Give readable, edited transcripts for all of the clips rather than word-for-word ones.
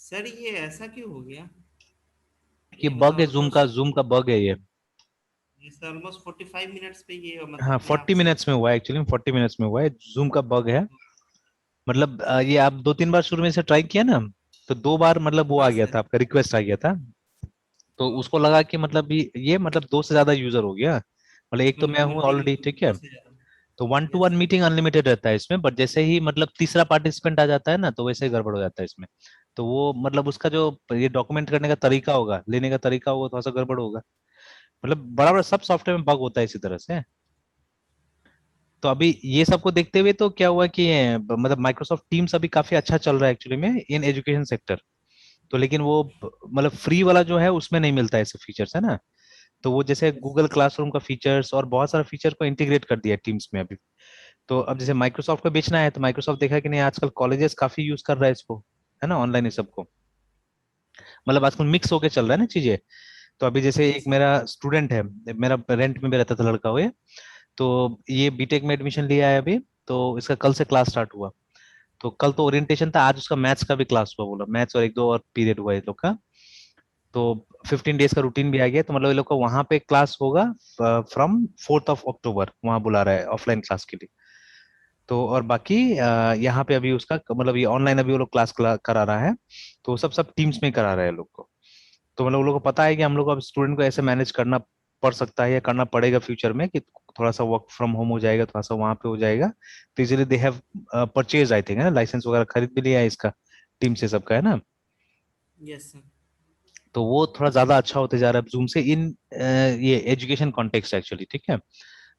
Sir ये ऐसा क्यों हो गया? ये ये मतलब बग है, ऑलमोस्ट जूम का बग है ये। ऑलमोस्ट 45 मिनट्स पे ये हाँ मतलब कि 40 आपसे। मिनट्स में हुआ है, एक्चुअली 40 मिनट्स में हुआ है, जूम का बग है। मतलब ये आप 2-3 बार शुरू में से ट्राई किया ना, तो 2 बार मतलब वो आ हाँ गया सर। था, आपका रिक्वेस्ट आ गया था। तो ओ, उसको लगा कि मतलब ये मतलब दो से ज्यादा यूजर हो गया, मतलब एक तो मतलब मैं हूँ मीटिंग ऑलरेडी, ठीक है। दो से ज्यादा। तो 1-to-1 yes sir. Meeting unlimited रहता है इसमें, बट जैसे ही मतलब तीसरा पार्टिसिपेंट आ जाता है ना, तो वैसे ही गड़बड़ हो जाता है इसमें। तो वो मतलब उसका जो ये डॉक्यूमेंट करने का तरीका होगा, लेने का तरीका होगा, थोड़ा सा गड़बड़ होगा। मतलब बड़ा बड़ा यस सब सॉफ्टवेयर में बग होता है इसी तरह से। तो अभी ये सबको देखते हुए तो क्या हुआ कि मतलब माइक्रोसॉफ्ट टीम्स अभी काफी अच्छा चल रहा है एक्चुअली में इन एजुकेशन सेक्टर। तो लेकिन वो मतलब फ्री वाला जो है उसमें नहीं मिलता ऐसे फीचर्स, है ना। तो वो जैसे यस गूगल क्लासरूम का फीचर्स और बहुत सारा फीचर को इंटीग्रेट कर दिया टीम्स में अभी। तो अब जैसे माइक्रोसॉफ्ट को बेचना है, तो माइक्रोसॉफ्ट देखा कि नहीं आजकल कॉलेजेस काफी यूज कर रहा है इसको, है ना, ऑनलाइन ये सबको। मतलब आजकल मिक्स होके चल रहा है ना चीजें। तो अभी जैसे एक यस सर। मेरा स्टूडेंट है, मेरा रेंट में भी रहता था लड़का हुए, तो ये बीटेक में एडमिशन लिया है अभी। तो इसका कल से क्लास स्टार्ट हुआ। तो कल तो ओरिएंटेशन था, आज उसका मैथ्स का भी क्लास हुआ, बोला मैथ्स और एक दो और पीरियड हुआ है ये लोग का। तो 15 डेज का रूटीन भी आ गया, तो मतलब ये लोग का वहां पे क्लास होगा फ्रॉम 4 अक्टूबर, वहां बुला रहा है ऑफलाइन क्लास के लिए। तो और बाकी यहाँ पे अभी उसका मतलब ये ऑनलाइन अभी वो लोग क्लास करा रहा है। तो वो सब सब टीम्स में ही करा रहा है लोग को। तो मतलब वो लोग को पता है कि हम लोग को अब स्टूडेंट को ऐसे मैनेज करना पड़ सकता है या करना पड़ेगा फ्यूचर में, कि थोड़ा सा वर्क फ्रॉम होम हो जाएगा, थोड़ा सा वहां पे हो जाएगा। तो इसीलिए they have purchase I think, है ना, लाइसेंस वगैरह खरीद भी लिया है इसका, टीम से सबका, है ना। Yes sir. तो वो थोड़ा ज्यादा अच्छा होते जा रहा है जूम से इन ये एजुकेशन कॉन्टेक्स्ट एक्चुअली, ठीक है।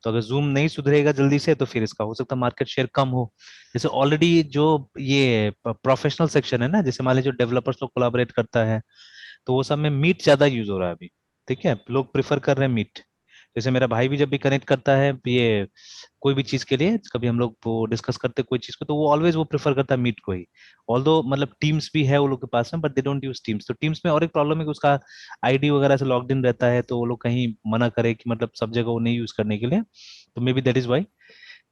तो अगर जूम नहीं सुधरेगा जल्दी से, तो फिर इसका हो सकता है मार्केट शेयर कम हो। जैसे ऑलरेडी जो ये प्रोफेशनल सेक्शन है ना, जैसे मान लीजिए जो डेवलपर्स लोग कोलाबरेट करता है, तो वो सब में मीट ज्यादा यूज हो रहा है अभी। ठीक है, लोग प्रेफर कर रहे हैं मीट। जैसे मेरा भाई भी जब भी कनेक्ट करता है ये कोई भी चीज के लिए, कभी हम लोग वो डिस्कस करते हैं कोई चीज को, तो वो ऑलवेज वो प्रेफर करता है मीट को ही। ऑल्दो मतलब टीम्स भी है वो लोग के पास में, but they don't use teams. तो टीम्स में और एक प्रॉब्लम है कि उसका आईडी वगैरह से लॉग्ड इन रहता है, तो वो लोग कहीं मना करे कि मतलब सब जगह वो नहीं यूज करने के लिए। तो maybe that is why.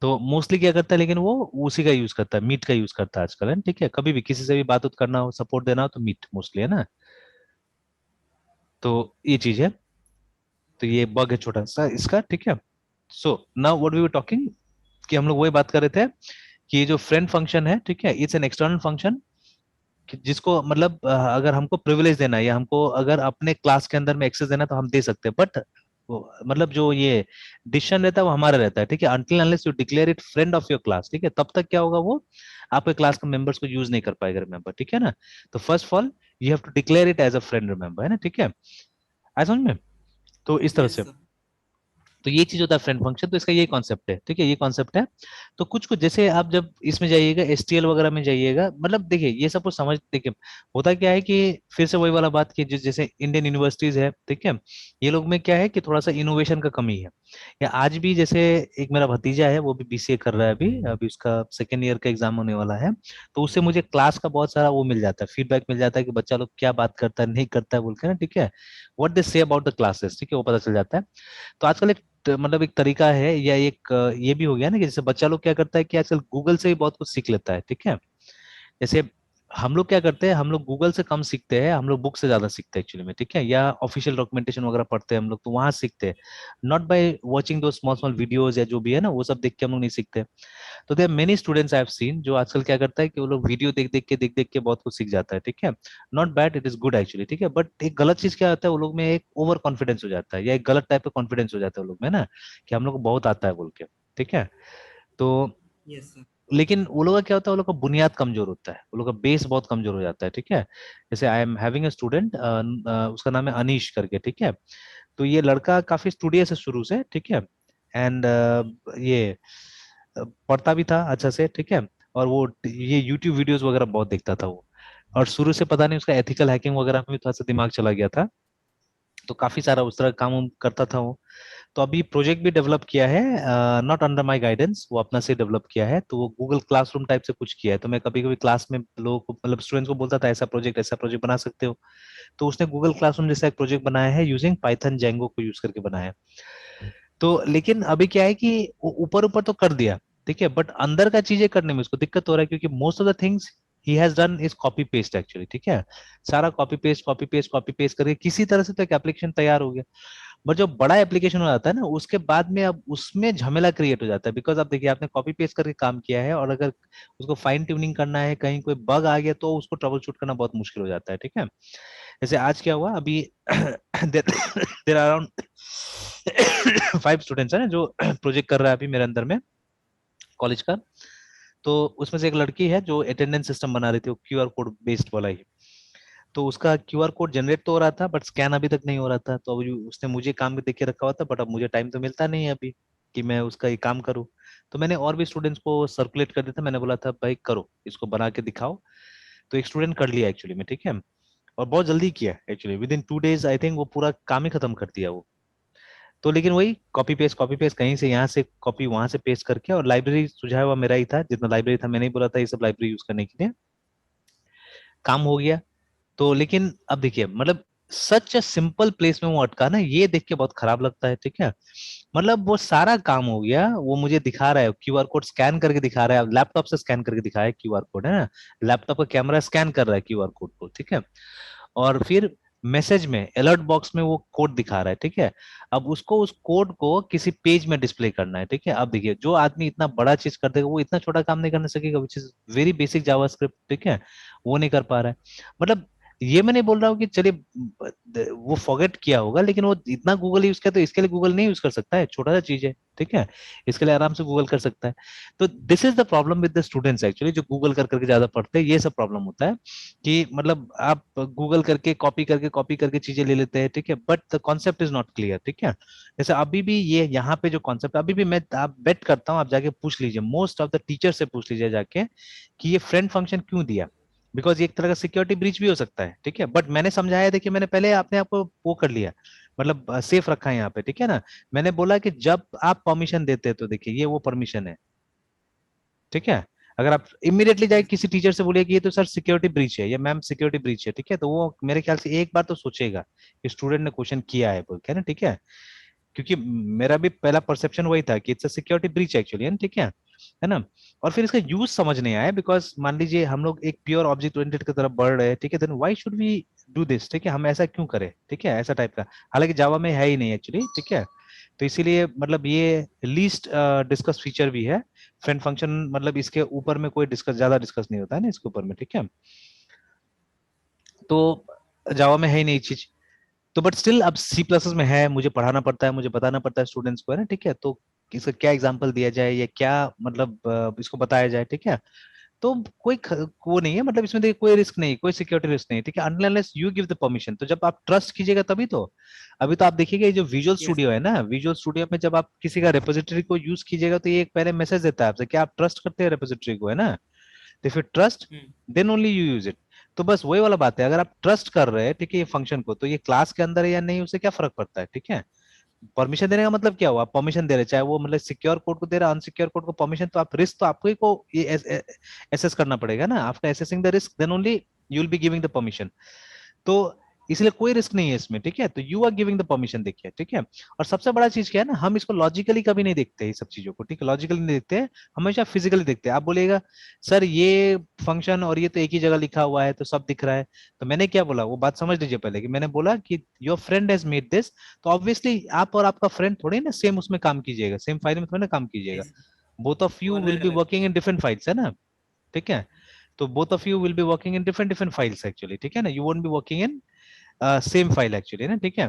तो मोस्टली क्या करता है, लेकिन वो उसी का यूज करता है, मीट का यूज करता है आजकल, है ठीक है। कभी भी किसी से भी बात करना हो, सपोर्ट देना हो, तो मीट मोस्टली, है ना। तो ये चीज है। तो ये बग है छोटा सा इसका, ठीक है। So now what we were talking, कि हम लोग वही बात कर रहे थे कि ये जो फ्रेंड फंक्शन है, ठीक है, इट्स एन एक्सटर्नल फंक्शन, जिसको मतलब अगर हमको प्रिविलेज देना है या हमको अगर अपने क्लास के अंदर में एक्सेस देना है, तो हम दे सकते हैं। बट मतलब जो ये डिसीजन रहता है वो हमारा रहता है, ठीक है, until unless you declare it friend of your class, ठीक है। तब तक क्या होगा, वो आपके क्लास के मेंबर्स को यूज नहीं कर पाएगा रिमेंबर, ठीक है ना। तो first of all you have to declare it as a friend, remember, है ना, ठीक है। आई समझ में। तो इस तरह यस से। सर। तो ये चीज होता है फ्रेंड फंक्शन, तो इसका ये कॉन्सेप्ट है, ठीक है, ये कॉन्सेप्ट है। तो कुछ कुछ जैसे आप जब इसमें जाइएगा, एसटीएल वगैरह में जाइएगा, मतलब देखिए ये सब कुछ समझ, देखिए होता क्या है कि फिर से वही वाला बात कि जैसे इंडियन यूनिवर्सिटीज है, ठीक है, ये लोग में क्या है कि थोड़ा सा इनोवेशन का कमी है। या आज भी जैसे एक मेरा भतीजा है, वो भी बीसीए कर रहा है, अभी अभी उसका सेकेंड ईयर का एग्जाम होने वाला है। तो उससे मुझे क्लास का बहुत सारा वो मिल जाता है, फीडबैक मिल जाता है कि बच्चा लोग क्या बात करता है नहीं करता है बोल के ना, ठीक है। What they say about the classes, ठीक है, वो पता चल जाता है। तो आजकल एक मतलब एक तरीका है या एक ये भी हो गया ना कि जैसे बच्चा लोग क्या करता है कि आजकल गूगल से ही बहुत कुछ सीख लेता है, ठीक है। जैसे हम लोग क्या करते हैं, हम लोग गूगल से कम सीखते हैं, हम लोग बुक से ज्यादा सीखते हैं एक्चुअली में, ठीक है, या ऑफिशियल डॉक्यूमेंटेशन वगैरह पढ़ते हैं हम लोग, तो वहां सीखते हैं। नॉट बाय वाचिंग दो स्मॉल स्मॉल वीडियोज या जो भी है ना, वो सब देख के हम लोग नहीं सीखते। तो there many students I have seen जो आजकल क्या करता है कि वो लोग वीडियो देख देख के बहुत कुछ सीख जाता है, ठीक है। Not bad, it is good actually, ठीक है। बट एक गलत चीज क्या होता है, वो लोग में एक ओवर कॉन्फिडेंस हो जाता है, या एक गलत टाइप का कॉन्फिडेंस हो जाता है वो लोग में ना, कि हम लोग को बहुत आता है बोल के, ठीक है। तो यस सर। लेकिन वो लोग का क्या होता है, वो लोग का बुनियाद कमजोर होता है, वो लोग का बेस बहुत कमजोर हो जाता है, ठीक है। जैसे I am having a student, उसका नाम है अनीश करके, ठीक है। तो ये लड़का काफी स्टूडियस है शुरू से, ठीक है। एंड ये पढ़ता भी था अच्छा से, ठीक है। और वो ये यूट्यूब वीडियोस वगैरह बहुत देखता था वो। और शुरू से पता नहीं उसका एथिकल हैकिंग वगैरह में भी थोड़ा सा दिमाग चला गया था। तो काफी सारा उस तरह का काम उम करता था वो। तो अभी प्रोजेक्ट भी डेवलप किया है, नॉट अंडर माय गाइडेंस, वो अपना से डेवलप किया है। तो वो गूगल क्लासरूम टाइप से कुछ किया है। तो मैं कभी कभी क्लास में लोगों को मतलब स्टूडेंट्स को बोलता था ऐसा प्रोजेक्ट बना सकते हो। तो उसने गूगल क्लासरूम जैसा एक प्रोजेक्ट बनाया है, यूजिंग पाइथन जेंगो को यूज करके बनाया है। तो लेकिन अभी क्या है कि ऊपर ऊपर तो कर दिया, ठीक है, बट अंदर का चीजें करने में उसको दिक्कत हो रहा है, क्योंकि most of the things he has done is copy paste actually, ठीक है, सारा कॉपी पेस्ट करके किसी तरह से तो एक एप्लीकेशन तैयार हो गया। बट जो बड़ा एप्लीकेशन हो जाता है ना, उसके बाद में अब उसमें झमेला क्रिएट हो जाता है, बिकॉज आप देखिए आपने कॉपी पेस्ट करके काम किया है, और अगर उसको फाइन ट्यूनिंग करना है, कहीं कोई बग आ गया तो उसको ट्रबल शूट करना बहुत मुश्किल हो जाता है, ठीक है। जैसे आज क्या हुआ अभी देर अराउंड 5 स्टूडेंट्स है ना जो प्रोजेक्ट कर रहा है अभी मेरे अंदर में कॉलेज का। तो उसमें से एक लड़की है जो अटेंडेंस सिस्टम बना रही थी, क्यूआर कोड बेस्ड वाला ही। तो उसका क्यूआर कोड जनरेट तो हो रहा था, बट स्कैन अभी तक नहीं हो रहा था। तो अभी उसने मुझे काम में देके रखा हुआ था, बट अब मुझे टाइम तो मिलता नहीं है अभी कि मैं उसका ये काम करूँ। तो मैंने और भी स्टूडेंट्स को सर्कुलेट कर दिया था, मैंने बोला था भाई करो इसको, बना के दिखाओ। तो एक स्टूडेंट कर लिया एक्चुअली में, ठीक है, और बहुत जल्दी किया actually, with in 2 days I think वो पूरा काम ही खत्म कर दिया वो। तो लेकिन वही कॉपी पेस्ट कहीं से यहाँ से कॉपी वहां से पेस्ट करके, और लाइब्रेरी सुझाया हुआ मेरा ही था, जितना लाइब्रेरी था मैंने ही बोला था ये सब लाइब्रेरी यूज करने के लिए, काम हो गया। तो लेकिन अब देखिए मतलब सच अ सिंपल प्लेस में वो अटका ना, ये देख के बहुत खराब लगता है, ठीक है। मतलब वो सारा काम हो गया, वो मुझे दिखा रहा है क्यूआर कोड स्कैन करके दिखा रहा है, लैपटॉप से स्कैन करके दिखाया है क्यूआर कोड, है ना, लैपटॉप का कैमरा स्कैन कर रहा है क्यूआर कोड को, ठीक है। और फिर मैसेज में अलर्ट बॉक्स में वो कोड दिखा रहा है, ठीक है। अब उसको उस कोड को किसी पेज में डिस्प्ले करना है, ठीक है। अब देखिए जो आदमी इतना बड़ा चीज कर देगा वो इतना छोटा काम नहीं करने सकेगा, which is very basic JavaScript, ठीक है, वो नहीं कर पा रहा है। मतलब ये मैं नहीं बोल रहा हूँ कि चलिए वो फॉरगेट किया होगा, लेकिन वो इतना गूगल यूज किया तो इसके लिए गूगल नहीं यूज कर सकता है, छोटा सा चीज है, ठीक है, इसके लिए आराम से गूगल कर सकता है। तो this is the problem with the students actually, जो गूगल कर करके ज्यादा पढ़ते हैं, ये सब प्रॉब्लम होता है कि मतलब आप गूगल करके कॉपी करके चीजें ले लेते हैं, ठीक है, but the concept is not clear, ठीक है। जैसे अभी भी ये यहाँ पे जो कॉन्सेप्ट अभी भी मैं आप बेट करता हूँ, आप जाके पूछ लीजिए, मोस्ट ऑफ द टीचर से पूछ लीजिए जाके कि ये फ्रेंड फंक्शन क्यों दिया, बिकॉज ये एक तरह का सिक्योरिटी ब्रीच भी हो सकता है, ठीक है। बट मैंने समझाया, देखिए मैंने पहले अपने आप को वो कर लिया, मतलब सेफ रखा है यहाँ पे, ठीक है ना। मैंने बोला कि जब आप परमिशन देते हैं तो देखिए ये वो परमिशन है, ठीक है। अगर आप इमीडिएटली जाए यस किसी टीचर से बोलिए कि ये तो सर सिक्योरिटी ब्रीच है या मैम सिक्योरिटी ब्रीच है, ठीक है, तो वो मेरे ख्याल से एक बार तो सोचेगा कि स्टूडेंट ने क्वेश्चन किया है बोल के ना, ठीक है। क्योंकि मेरा भी पहला परसेप्शन वही था कि it's a security breach actually, है ना, ठीक है ना। और फिर इसका यूज समझ नहीं आया, बिकॉज मान लीजिए हम लोग एक प्योर ऑब्जेक्ट ओरिएंटेड की तरफ बढ़ रहे हैं, ठीक है, then why should we do this, ठीक है, हम ऐसा क्यों करें, ठीक है, ऐसा टाइप का। हालांकि जावा में है ही नहीं एक्चुअली, ठीक है। तो इसीलिए मतलब ये लीस्ट डिस्कस फीचर भी है फ्रेंड फंक्शन, मतलब इसके ऊपर में कोई डिस्कस ज्यादा डिस्कस नहीं होता है ना इसके ऊपर में, ठीक है। तो जावा में है ही नहीं चीज। तो बट स्टिल अब सी प्लस में है, मुझे पढ़ाना पड़ता है, मुझे बताना पड़ता है स्टूडेंट्स को, है ना, ठीक है। तो इसका क्या एग्जांपल दिया जाए या क्या मतलब इसको बताया जाए, ठीक है। तो वो नहीं है, मतलब इसमें देखिए कोई रिस्क नहीं, कोई सिक्योरिटी रिस्क नहीं, ठीक है, unless you give the permission. तो जब आप ट्रस्ट कीजिएगा तभी तो। अभी तो आप देखिए ये जो विजुअल यस स्टूडियो है ना, विजुअल स्टूडियो में जब आप किसी का रेपोजिटरी को यूज कीजिएगा तो ये एक पहले मैसेज देता है आपसे कि आप ट्रस्ट करते हैं रेपोजिटरी को, है ना। If you trust hmm then only you use it. तो बस वही वाला बात है, अगर आप ट्रस्ट कर रहे हैं, ठीक है, ये फंक्शन को, तो ये क्लास के अंदर है या नहीं उससे क्या फर्क पड़ता है, ठीक है। परमिशन देने का मतलब क्या हुआ, परमिशन दे रहे, चाहे वो मतलब सिक्योर कोड को दे रहा, अनसिक्योर कोड को परमिशन, तो आप रिस्क तो आपको ही को ये एसेस करना पड़ेगा ना, after assessing the risk then only you will be giving the permission. तो इसलिए कोई रिस्क नहीं है इसमें, ठीक है, तो you are giving the permission, देखिए, ठीक है। और सबसे बड़ा चीज क्या है ना, हम इसको लॉजिकली कभी नहीं देखते ये सब चीजों को, ठीक है, लॉजिकली नहीं देखते हैं, हमेशा फिजिकली देखते हैं। आप बोलेगा सर ये फंक्शन और ये तो एक ही जगह लिखा हुआ है तो सब दिख रहा है। तो मैंने क्या बोला वो बात समझ लीजिए पहले, कि मैंने बोला कि your friend has made this, तो ऑब्वियसली आप और आपका फ्रेंड थोड़ी ना सेम उसमें काम कीजिएगा, सेम फाइल में थोड़ी ना काम कीजिएगा। यस बोथ ऑफ वो यू विल अलग बी अलग वर्किंग इन डिफरेंट फाइल्स, है ना, ठीक है। तो both of you will be working in different different files actually, ठीक है ना, you won't be working in same file actually ना, ठीक है।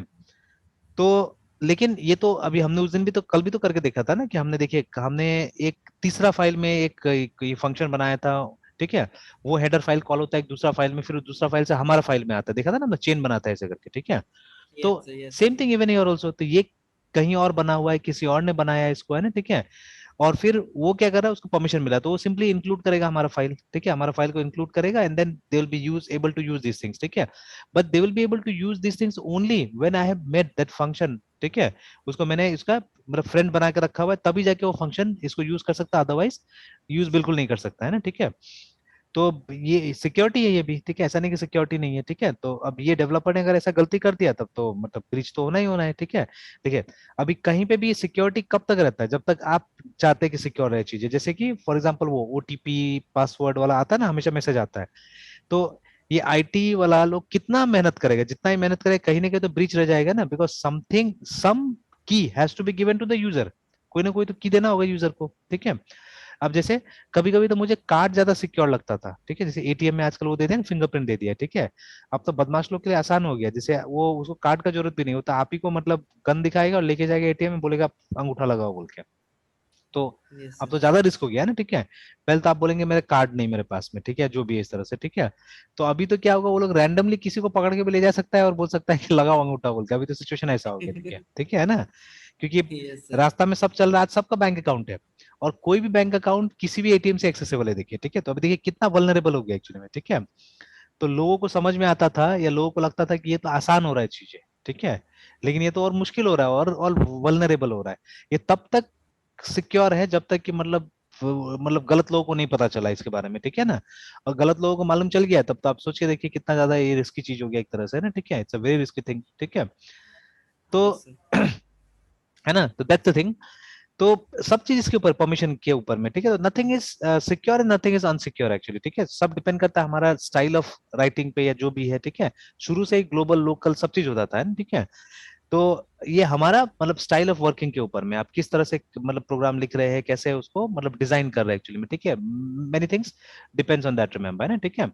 तो लेकिन ये तो अभी हमने उस दिन भी तो कल भी तो करके देखा था ना, कि हमने देखिए हमने एक तीसरा फाइल में एक ये फंक्शन बनाया था, ठीक है। वो हेडर फाइल कॉल होता है एक दूसरा फाइल में, फिर उस दूसरा फाइल से हमारा फाइल में आता है, देखा था ना हमने चेन बनाता है ऐसे करके, ठीक है। तो yes yes same thing even here also, तो ये कहीं और बना हुआ है, किसी और ने बनाया है इसको, है ना, ठीक है। और फिर वो क्या कर रहा है, उसको परमिशन मिला तो वो सिंपली इंक्लूड करेगा हमारा फाइल, ठीक है, हमारा फाइल को इंक्लूड करेगा, and then they will be use able to use this things, ठीक है। But they will be able to use this things only when I have made that function, ठीक है। उसको मैंने इसका मतलब फ्रेंड बना के रखा हुआ है, तभी जाके वो फंक्शन इसको यूज कर सकता है, अदरवाइज यूज बिल्कुल नहीं कर सकता, है ना, ठीक है। तो ये सिक्योरिटी है ये भी, ठीक है, ऐसा नहीं कि सिक्योरिटी नहीं है, ठीक है। तो अब ये डेवलपर ने अगर ऐसा गलती कर दिया तब तो मतलब ब्रीच तो होना ही होना है, ठीक है। देखिए अभी कहीं पे भी सिक्योरिटी कब तक रहता है, जब तक आप चाहते हैं कि सिक्योर रहे चीजें, जैसे कि फॉर एग्जांपल वो ओटीपी पासवर्ड वाला आता है ना, हमेशा मैसेज आता है। तो ये आईटी वाला लोग कितना मेहनत करेगा, जितना ही मेहनत करेगा कहीं ना कहीं तो ब्रीच रह जाएगा ना, because something some key has to be given to the user, कोई ना कोई तो की देना होगा यूजर को, ठीक है। अब जैसे कभी कभी तो मुझे कार्ड ज्यादा सिक्योर लगता था, ठीक है, जैसे एटीएम में आजकल वो दे दें फिंगरप्रिंट दे दिया, ठीक है। अब तो बदमाश लोग के लिए आसान हो गया, जैसे वो उसको कार्ड का जरूरत भी नहीं होता, आप ही को मतलब गन दिखाएगा और लेके जाएगा एटीएम में, बोलेगा अंगूठा लगाओ बोल के। तो यस अब सर। तो ज्यादा रिस्क हो गया है ना, ठीक है। पहले तो आप बोलेंगे मेरे कार्ड नहीं मेरे पास में, ठीक है, जो भी है इस तरह से, ठीक है। तो अभी तो क्या होगा, वो लोग रैंडमली किसी को पकड़ के भी ले जा सकता है और बोल सकता है कि लगाओ अंगूठा बोल के, अभी तो सिचुएशन ऐसा हो गया, ठीक है ना। क्योंकि यस सर। रास्ता में सब चल रहा है, आज सबका बैंक अकाउंट है, और कोई भी बैंक अकाउंट किसी भी एटीएम से एक्सेसिबल है, देखिए, ठीक है। तो अभी देखिए कितना वल्नरेबल हो गया एक्चुअली में, ठीक है। तो लोगों को समझ में आता था, या लोगों को लगता था कि ये तो आसान हो रहा है चीजें, ठीक है, लेकिन ये तो और मुश्किल हो रहा है और वल्नरेबल हो रहा है। ये तब तक सिक्योर है जब तक कि मतलब गलत लोगों को नहीं पता चला इसके बारे में, ठीक है ना। और गलत लोगों को मालूम चल गया तब तो आप सोच के देखिए कितना ज्यादा ये रिस्की चीज हो गया एक तरह से ना, ठीक है, it's a very risky thing, ठीक है। तो यस सर। है ना, तो दैट्स द थिंग। तो सब चीज इसके ऊपर परमिशन के ऊपर में, ठीक है। तो nothing is secure and nothing is unsecure actually, ठीक है। सब डिपेंड करता है हमारा स्टाइल ऑफ राइटिंग पे या जो भी है, ठीक है। शुरू से ही ग्लोबल लोकल सब चीज हो जाता है ना, ठीक है। तो ये हमारा मतलब स्टाइल ऑफ वर्किंग के ऊपर में, आप किस तरह से मतलब प्रोग्राम लिख रहे हैं, कैसे उसको मतलब डिजाइन कर रहे हैं एक्चुअली में, ठीक है। Many things depends on that, remember, है ना, ठीक है।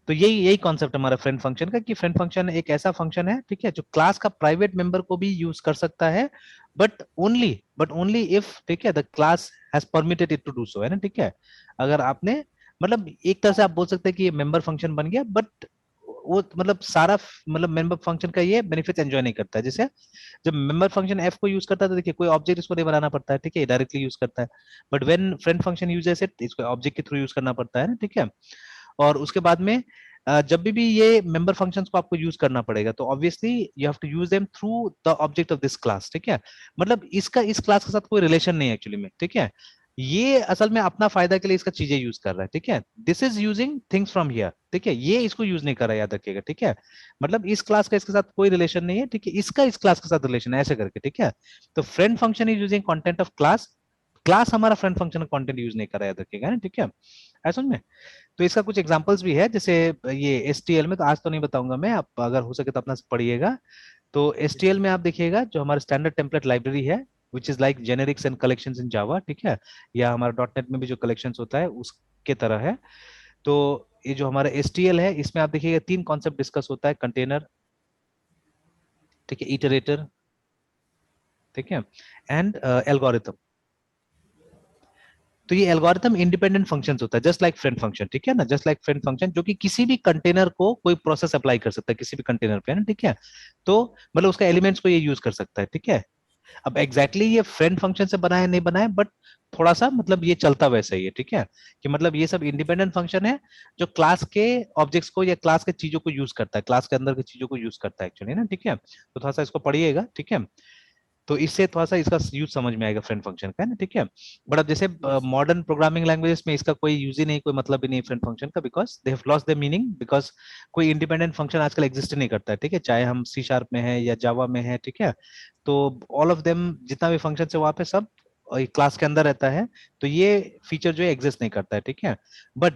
तो यही यही कॉन्सेप्ट हमारा फ्रेंड फंक्शन का, कि फ्रेंड फंक्शन एक ऐसा फंक्शन है, ठीक है, जो क्लास का प्राइवेट मेंबर को भी यूज कर सकता है, बट ओनली इफ, ठीक है, the class has permitted it to do so, है ना, ठीक है। अगर आपने मतलब एक तरह से आप बोल सकते हैं कि ये मेंबर फंक्शन बन गया, बट वो मतलब सारा मतलब मेंबर फंक्शन का ये बेनिफिट एंजॉय नहीं करता है। जैसे जब मेंबर फंक्शन एफ को यूज करता है तो देखिए कोई ऑब्जेक्ट इसको नहीं बनाना पड़ता है, ठीक है, डायरेक्टली यूज करता है। But when friend function uses it, इसको ऑब्जेक्ट के थ्रू यूज करना पड़ता है ना, ठीक है। और उसके बाद में जब भी ये मेंबर फंक्शंस को आपको यूज करना पड़ेगा तो obviously you have to use them through the object of this class, ठीक है। मतलब इसका इस क्लास के साथ कोई रिलेशन नहीं है एक्चुअली में, ठीक है। ये असल में अपना फायदा के लिए इसका चीजें यूज कर रहा है, ठीक है। This is using things from here, ठीक है, ये इसको यूज नहीं कर रहा है, याद रखिएगा, ठीक है। मतलब इस क्लास का इसके साथ कोई रिलेशन नहीं है, ठीक है, इसका इस क्लास के साथ रिलेशन है, ऐसे करके, ठीक है। तो friend function is using content of class, class हमारा फ्रेंड फंक्शन का कंटेंट यूज नहीं कर रहा है, याद रखिएगा ना, ठीक है। ऐसा समझ में। तो इसका कुछ एग्जांपल्स भी है, जैसे ये एसटीएल में, तो आज तो नहीं बताऊंगा मैं, आप अगर हो सके तो अपना से पढ़िएगा। तो यस एसटीएल में आप देखिएगा जो हमारा स्टैंडर्ड टेम्पलेट लाइब्रेरी है, which is like generics and collections in Java, ठीक है, या हमारा डॉट नेट में भी जो कलेक्शंस होता है उसके तरह है। तो ये जो हमारा एसटीएल है, इसमें आप देखिएगा तीन कॉन्सेप्ट डिस्कस होता है, कंटेनर, ठीक है, इटरेटर, ठीक है, एंड एल्गोरिथम। तो ये एल्गोरिथम इंडिपेंडेंट फंक्शंस होता है, जस्ट लाइक फ्रेंड फंक्शन, ठीक है ना, जस्ट लाइक फ्रेंड फंक्शन, जो कि किसी भी कंटेनर को कोई प्रोसेस अप्लाई कर सकता है किसी भी कंटेनर पे, है ना, ठीक है। तो मतलब उसका एलिमेंट्स को ये यूज कर सकता है, ठीक है। अब एग्जैक्टली exactly ये फ्रेंड फंक्शन से बना है नहीं बना है, बट थोड़ा सा मतलब ये चलता वैसा ही है, ठीक है। कि मतलब ये सब इंडिपेंडेंट फंक्शन है जो क्लास के ऑब्जेक्ट्स को या क्लास के चीजों को यूज करता है, क्लास के अंदर की चीजों को यूज करता है एक्चुअली ना, ठीक है। तो थोड़ा सा इसको पढ़िएगा, ठीक है। तो इससे थोड़ा सा इसका यूज समझ में आएगा फ्रेंड फंक्शन का, है ना, ठीक है। बट अब जैसे यस मॉडर्न प्रोग्रामिंग लैंग्वेजेस में इसका कोई यूज ही नहीं, कोई मतलब ही नहीं फ्रेंड फंक्शन का, because they have lost the meaning, because कोई इंडिपेंडेंट फंक्शन आजकल एग्जिस्ट नहीं करता है, ठीक है, चाहे हम सी शार्प में है या जावा में है, ठीक है। तो ऑल ऑफ देम जितना भी फंक्शन है वहां पे सब क्लास के अंदर रहता है। तो ये फीचर जो है एग्जिस्ट नहीं करता है, ठीक है। बट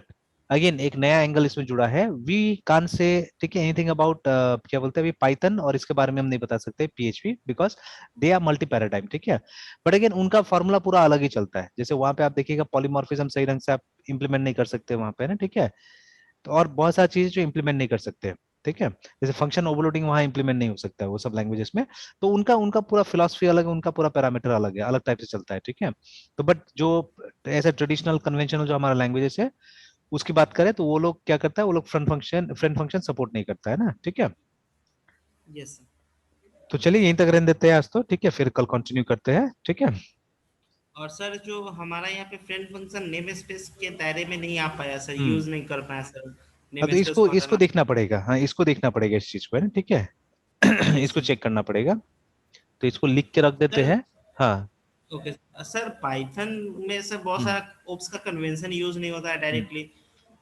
अगेन एक नया एंगल इसमें जुड़ा है, वी कान से, ठीक है, एनीथिंग अबाउट क्या बोलते हैं अभी पाइथन, और इसके बारे में हम नहीं बता सकते PHP, because they are multi paradigm, ठीक है। बट अगेन उनका फॉर्मूला पूरा अलग ही चलता है, जैसे वहां पे आप देखिएगा पॉलीमॉर्फिज्म सही ढंग से आप इंप्लीमेंट नहीं कर सकते वहां पे ना, ठीक है। तो और बहुत सारी चीजें जो इंप्लीमेंट नहीं कर सकते, ठीक है, जैसे फंक्शन ओवरलोडिंग वहां इंप्लीमेंट नहीं हो सकता है वो सब लैंग्वेजेस में। तो उनका उनका पूरा फिलोसफी अलग है, उनका पूरा पैरामीटर अलग है, अलग टाइप से चलता है, ठीक है। तो बट जो ऐसे ट्रेडिशनल कन्वेंशनल जो हमारा लैंग्वेजेस है उसकी बात करें तो वो लोग क्या करता है, वो लोग फ्रंट फंक्शन सपोर्ट नहीं करता है ना, ठीक है। Yes sir. तो चलिए यहीं तक रहने देते हैं आज तो, ठीक है, फिर कल कंटिन्यू करते हैं, ठीक है। और सर जो हमारा यहाँ पे फ्रेंड फंक्शन नेम स्पेस के दायरे में नहीं आ पाया सर, हम्म। यूज नहीं कर पाया सर। हाँ नेम तो स्पेस इसको को इसको हटाना। देखना पड़ेगा, हाँ इसको देखना पड़ेगा इस चीज को, है ना, ठीक है। यस इसको सर। चेक करना पड़ेगा। तो इसको लिख के रख देते सर हैं। हाँ। ओके सर, पाइथन में सर बहुत हम्म। सारा ओप्स का कन्वेंशन यूज नहीं होता है हम्म। डायरेक्टली।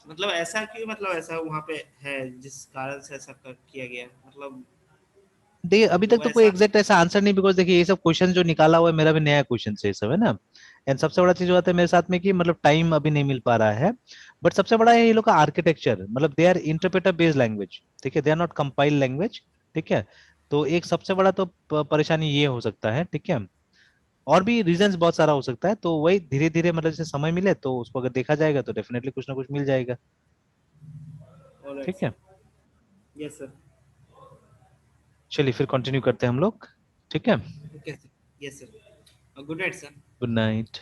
मतलब ऐसा क्यों, मतलब ऐसा वहाँ पे है जिस कारण से ऐसा किया गया, मतलब देखिए अभी तक वो तो कोई ऐसा। एग्जैक्ट ऐसा आंसर नहीं, बिकॉज देखिए ये सब क्वेश्चन जो निकाला हुआ है मेरा भी नया क्वेश्चन से ये सब है ना। एंड सबसे बड़ा चीज होता है मेरे साथ में कि मतलब टाइम अभी नहीं मिल पा रहा है। बट सबसे बड़ा है ये लोग का आर्किटेक्चर, मतलब they are interpreter based language, ठीक है, they are not compile language, ठीक है। तो एक सबसे बड़ा तो परेशानी ये हो सकता है, ठीक है। और भी रीजंस बहुत सारा हो सकता है, तो वही धीरे धीरे मतलब जैसे समय मिले तो उसको अगर देखा जाएगा तो डेफिनेटली कुछ ना कुछ मिल जाएगा। ऑलराइट ठीक है, सर। Yes sir. चलिए फिर कंटिन्यू करते हैं हम लोग। ठीक है, okay sir. Yes sir. Good night sir. Good night.